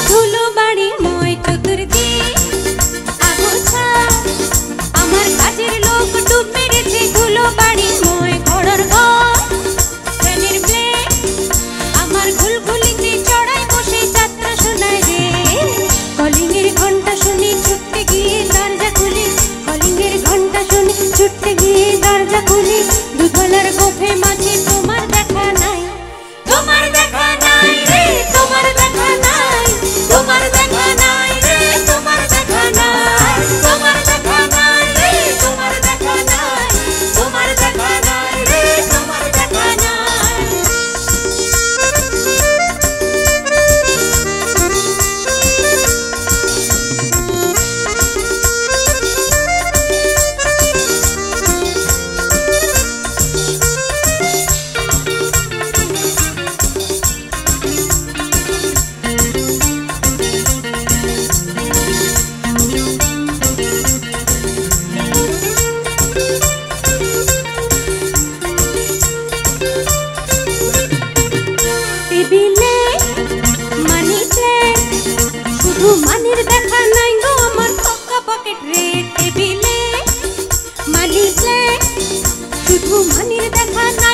ধুলো বাড়ি ময় চতুর্দিক আগোছা আমার কাজের লোক ডুব মেরেছে ধুলো বাড়ি ময় ঘোড়ার ঘর ট্রেনের ব্রেক আমার ঘুলঘুলিতে চড়াই বসে যাত্রা শোনায় রে কলিং এর ঘন্টা শুনে ছুটতে গিয়ে দরজা খুলি কলিং এর ঘন্টা শুনে ছুটতে গিয়ে দরজা খুলি দুধলার গোফে মাঝে তোমার দেখা নাই তোমার দেখা নাই রে তোমার দেখা নাই তোমার দেখা নাই রে তোমার দেখা নাই তোমার দেখা নাই রে তোমার দেখা নাই তোমার দেখা নাই রে তোমার দেখা নাই টেবিলে মানি প্লেট শুধু মানির দেখা নাই গো আমার পক্কা পকেট রে টেবিলে মানি প্লেট শুধু মানির দেখা নাই